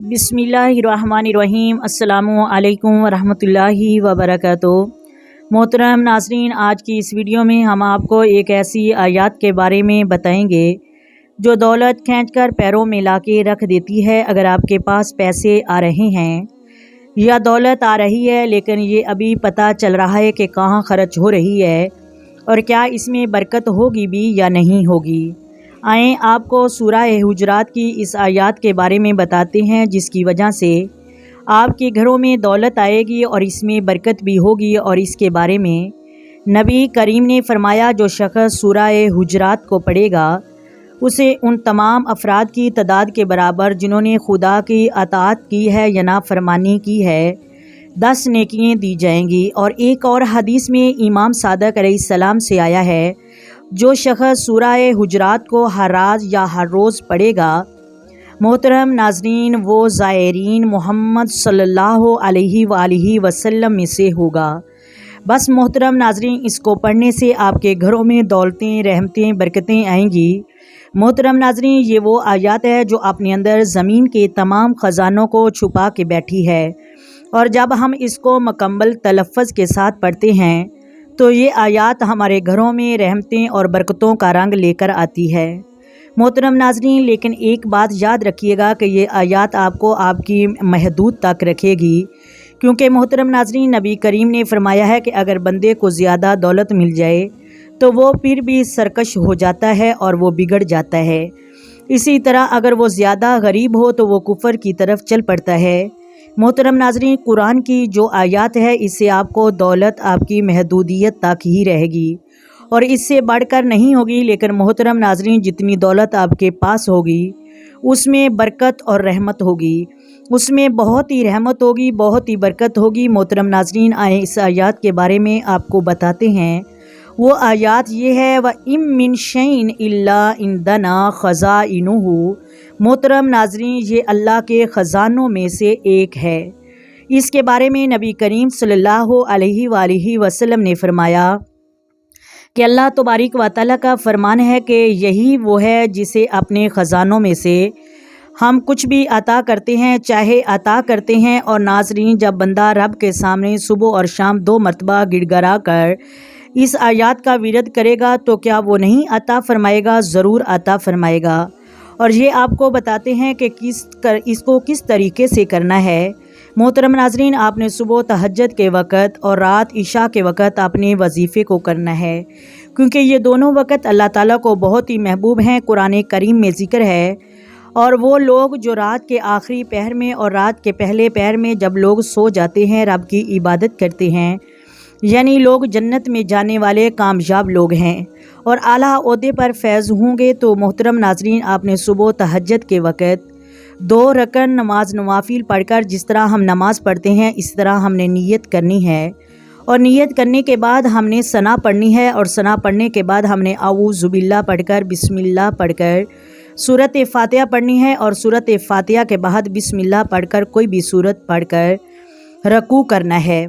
बिस्मिल्लाहिर्रहमानिर्रहीम अस्सलामु अलैकुम वरहमतुल्लाहि वबरकातुहू। मोहतरम नाज़रीन, आज की इस वीडियो में हम आपको एक ऐसी आयत के बारे में बताएंगे जो दौलत खींचकर पैरों में लाके रख देती है। अगर आपके पास पैसे आ रहे हैं या दौलत आ रही है लेकिन ये अभी पता चल रहा है कि कहाँ खर्च हो रही है और क्या इसमें बरकत होगी भी या नहीं होगी। आएँ आपको सूरह हुजरात की इस आयत के बारे में बताते हैं जिसकी वजह से आपके घरों में दौलत आएगी और इसमें बरकत भी होगी। और इसके बारे में नबी करीम ने फरमाया, जो शख्स सूरह हुजरात को पढ़ेगा उसे उन तमाम अफराद की तादाद के बराबर जिन्होंने खुदा की अताअत की है या नाफरमानी की है 10 नेकियां दी जाएंगी। और एक और हदीस में इमाम सादक अलैहिस्सलाम से आया है, जो शख्स सूरह हुजरात को हर रात या हर रोज़ पढ़ेगा, मोहतरम नाज़रीन, वो ज़ायरीन मोहम्मद सल्लल्लाहु अलैहि वसल्लम में से होगा। बस मोहतरम नाज़रीन, इसको पढ़ने से आपके घरों में दौलतें, रहमतें, बरकतें आएंगी। मोहतरम नाज़रीन, ये वो आयत है जो अपने अंदर ज़मीन के तमाम ख़जानों को छुपा के बैठी है। और जब हम इसको मुकम्मल तलफ़्फ़ुज़ के साथ पढ़ते हैं तो ये आयत हमारे घरों में रहमतें और बरकतों का रंग लेकर आती है। मोहतरम नाज़रीन, लेकिन एक बात याद रखिएगा कि ये आयत आपको आपकी महदूद तक रखेगी, क्योंकि मोहतरम नाज़रीन, नबी करीम ने फरमाया है कि अगर बंदे को ज़्यादा दौलत मिल जाए तो वो फिर भी सरकश हो जाता है और वो बिगड़ जाता है। इसी तरह अगर वो ज़्यादा गरीब हो तो वो कुफ़र की तरफ चल पड़ता है। मोहतरम नाज़रीन, कुरान की जो आयत है इससे आपको दौलत आपकी महदूदियत तक ही रहेगी और इससे बढ़कर नहीं होगी। लेकिन मोहतरम नाज़रीन, जितनी दौलत आपके पास होगी उसमें बरकत और रहमत होगी, उसमें बहुत ही रहमत होगी, बहुत ही बरकत होगी। मोहतरम नाज़रीन, आए इस आयत के बारे में आपको बताते हैं। वो आयत ये है, व इम मिन शैइन इल्ला इंदना खज़ाइनुहु। मोहतरम नाज़रीन, ये अल्लाह के ख़जानों में से एक है। इसके बारे में नबी करीम सल्लल्लाहु अलैहि वसल्लम ने फरमाया कि अल्लाह तबारक व तआला का फरमान है कि यही वो है जिसे अपने ख़जानों में से हम कुछ भी अता करते हैं, चाहे अता करते हैं। और नाज़रीन, जब बंदा रब के सामने सुबह और शाम 2 मरतबा गिड़गिड़ा कर इस आयत का विरद करेगा तो क्या वो नहीं अता फरमाएगा? ज़रूर अता फरमाएगा। और ये आपको बताते हैं कि इसको किस तरीके से करना है। मोहतरम नाज़रीन, आपने सुबह तहज्जुद के वक़्त और रात इशा के वक़्त अपने वजीफ़े को करना है, क्योंकि ये दोनों वक़्त अल्लाह ताला को बहुत ही महबूब हैं। कुरान करीम में ज़िक्र है, और वो लोग जो रात के आखिरी पहर में और रात के पहले पहर में जब लोग सो जाते हैं रब की इबादत करते हैं, यानी लोग जन्नत में जाने वाले कामयाब लोग हैं और आला ओहदे पर फैज़ होंगे। तो मोहतरम नाज़रीन, आपने सुबह तहज्जुद के वक़्त 2 रकन नमाज नवाफिल पढ़कर जिस तरह हम नमाज़ पढ़ते हैं इस तरह हमने नीयत करनी है। और नीयत करने के बाद हमने सना पढ़नी है, और सना पढ़ने के बाद हमने औज़ु बिल्लाह पढ़कर बिस्मिल्लाह पढ़कर सूरत फ़ातिहा पढ़नी है। और सूरत फ़ातिहा के बाद बिस्मिल्लाह पढ़कर कोई भी सूरत पढ़कर रकू करना है।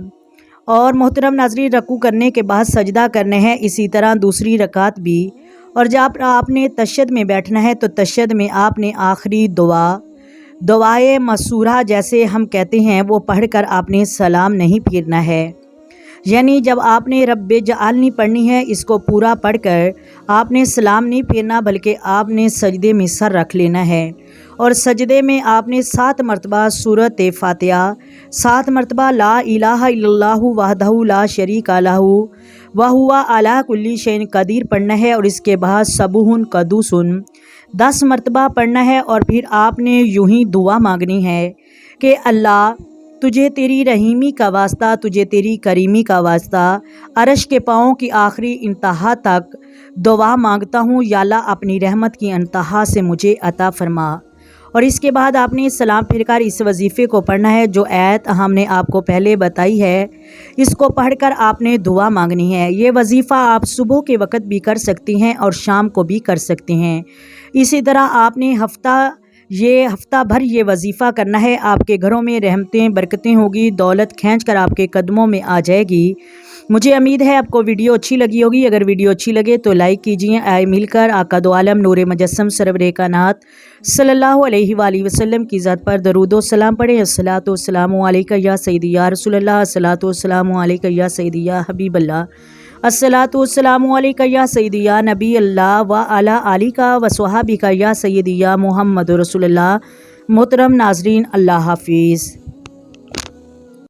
और मोहतरम नाज़रीन, रकू करने के बाद सजदा करने हैं, इसी तरह दूसरी रकात भी। और जब आपने तशहद में बैठना है तो तशहद में आपने आखिरी दुआए मसूरा जैसे हम कहते हैं वो पढ़कर आपने सलाम नहीं फेरना है। यानी जब आपने रब्बे जआलनी पढ़नी है, इसको पूरा पढ़कर आपने सलाम नहीं फेरना, बल्कि आपने सजदे में सर रख लेना है। और सजदे में आपने 7 मरतबा सूरत फ़ातिहा, 7 मरतबा ला इलाहा इल्लल्लाहु वहदहु ला शरीका लहू व हुवा अला कुल्ली शैइन कदीर पढ़ना है। और इसके बाद सबहुन कदूसुन 10 मरतबा पढ़ना है। और फिर आपने यूं ही दुआ मांगनी है कि अल्लाह, तुझे तेरी रहीमी का वास्ता, तुझे तेरी करीमी का वास्ता, अर्श के पाँव की आखिरी इंतहा तक दुआ मांगता हूँ, या अल्लाह अपनी रहमत की इंतहा से मुझे अता फरमा। और इसके बाद आपने सलाम फिरकर इस वजीफ़े को पढ़ना है। जो आयत हमने आपको पहले बताई है इसको पढ़कर आपने दुआ मांगनी है। ये वजीफ़ा आप सुबह के वक़्त भी कर सकती हैं और शाम को भी कर सकते हैं। इसी तरह आपने हफ्ता भर ये वजीफ़ा करना है। आपके घरों में रहमतें, बरकतें होगी, दौलत खींच कर आपके कदमों में आ जाएगी। مجھے امید ہے آپ کو ویڈیو اچھی لگی ہوگی. اگر ویڈیو اچھی لگے تو لائک کیجئے. آئے مل کر آقا دو عالم نور مجسم سرور کائنات صلی اللہ علیہ وآلہ وسلم کی ذات پر درود و سلام پڑھیں. الصلاۃ والسلام علیکہ یا سیدی یا رسول اللہ. الصلاۃ والسلام علیکہ یا سیدی یا حبیب اللہ. الصلاۃ والسلام علیکہ یا سیدی یا نبی اللہ و علی آلکہ و صحابکہ یا سیدی یا محمد رسول اللہ. محترم ناظرین، اللہ حافظ.